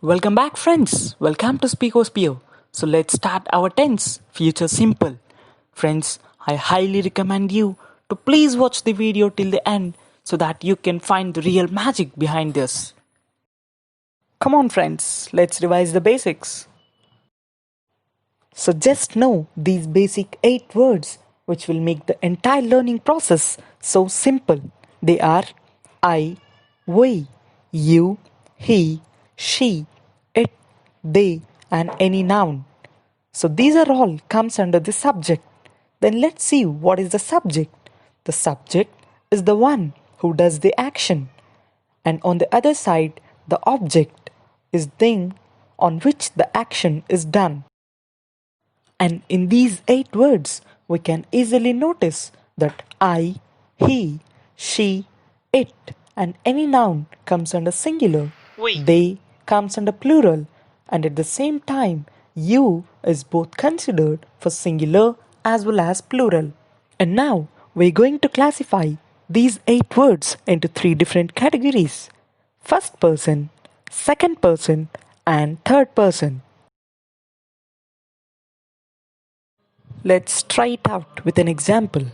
Welcome back, friends. Welcome to Speak Spear. So let's start our tense future simple. Friends, I highly recommend you to please watch the video till the end so that you can find the real magic behind this. Come on, friends, let's revise the basics. So just know these basic 8 words which will make the entire learning process so simple. They are I, we, you, he, she, it, they, and any noun. So these are all comes under the subject. Then let's see what is the subject. The subject is the one who does the action. And on the other side, the object is thing on which the action is done. And in these 8 words, we can easily notice that I, he, she, it, and any noun comes under singular. They comes under plural. And at the same time, you is both considered for singular as well as plural. And now we're going to classify these 8 words into 3 different categories: first person, second person, and third person. Let's try it out with an example.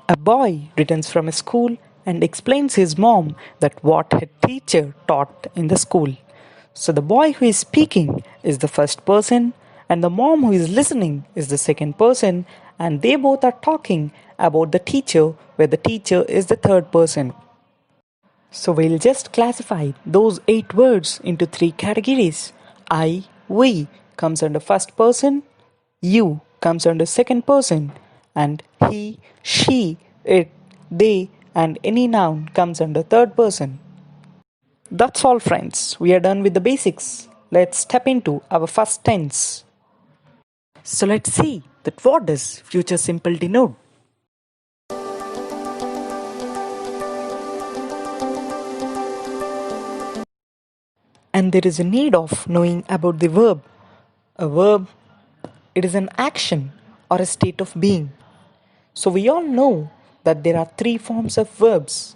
A boy returns from a school and explains his mom that what her teacher taught in the school. So the boy who is speaking is the first person and the mom who is listening is the second person, and they both are talking about the teacher where the teacher is the third person. So we'll just classify those 8 words into 3 categories. I, we comes under first person, you comes under second person, and he, she, it, they, and any noun comes under third person. That's all, friends. We are done with the basics. Let's step into our first tense. So let's see that what does future simple denote. And there is a need of knowing about the verb. A verb, it is an action or a state of being. So we all know that there are 3 forms of verbs.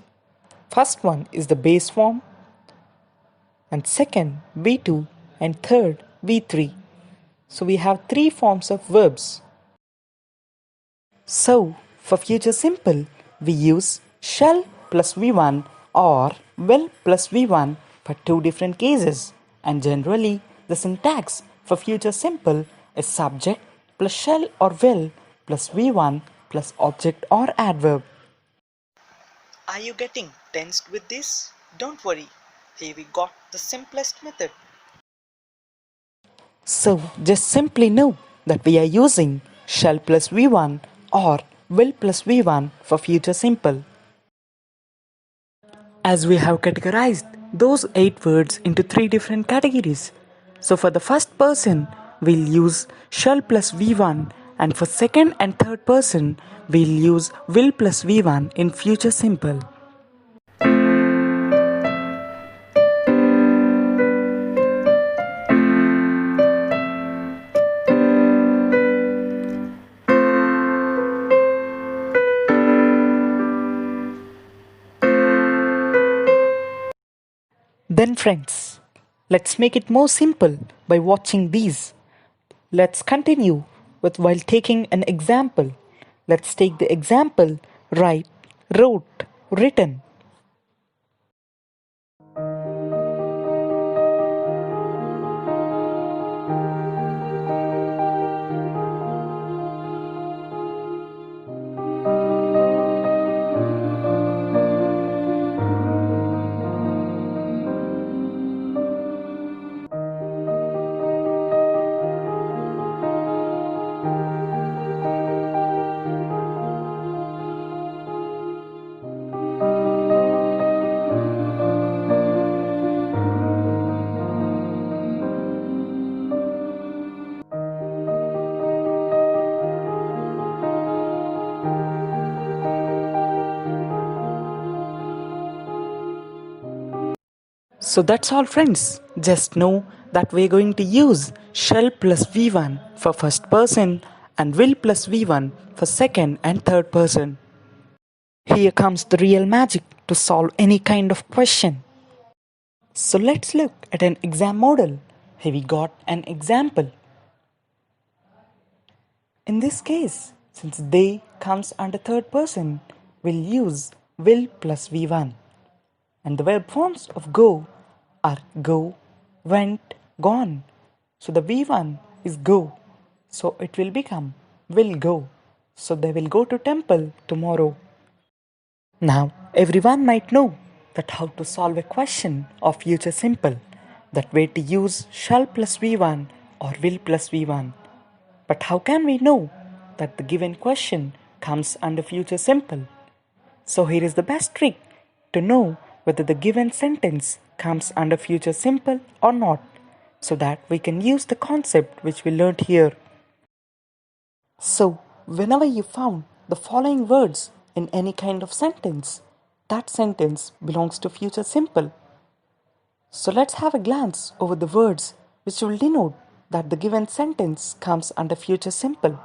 First one is the base form, and second V2, and third V3. So we have 3 forms of verbs. So for future simple, we use shall plus V1 or will plus V1 for 2 different cases, and generally the syntax for future simple is subject plus shall or will plus V1 plus object or adverb. Are you getting tensed with this? Don't worry, here we got the simplest method. So just simply know that we are using shall plus V1 or will plus V1 for future simple. As we have categorized those 8 words into 3 different categories. So for the first person, we'll use shall plus V1, and for second and third person, we'll use will plus V1 in future simple. Then friends, let's make it more simple by watching these. Let's continue with while taking an example. Let's take the example write, wrote, written. So that's all, friends. Just know that we're going to use shall plus V1 for first person and will plus V1 for second and third person. Here comes the real magic to solve any kind of question. So let's look at an exam model. Here we got an example. In this case, since they comes under third person, we'll use will plus V1. And the verb forms of go are go, went, gone. So the V1 is go. So it will become will go. So they will go to temple tomorrow. Now everyone might know that how to solve a question of future simple. That way to use shall plus V1 or will plus V1. But how can we know that the given question comes under future simple? So here is the best trick to know whether the given sentence comes under future simple or not, so that we can use the concept which we learned here. So whenever you found the following words in any kind of sentence, that sentence belongs to future simple. So let's have a glance over the words which will denote that the given sentence comes under future simple.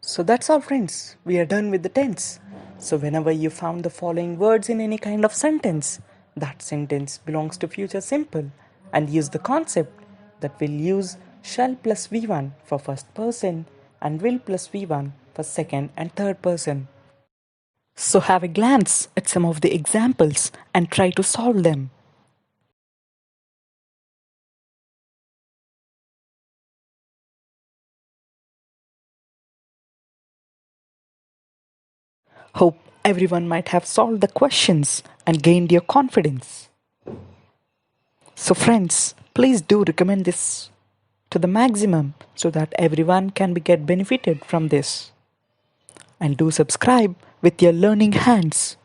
So that's all, friends. We are done with the tense. So whenever you found the following words in any kind of sentence, that sentence belongs to future simple, and use the concept that we'll use shall plus V1 for first person and will plus V1 for second and third person. So have a glance at some of the examples and try to solve them. Hope everyone might have solved the questions and gained your confidence. So, friends, please do recommend this to the maximum so that everyone can get benefited from this. And do subscribe with your learning hands.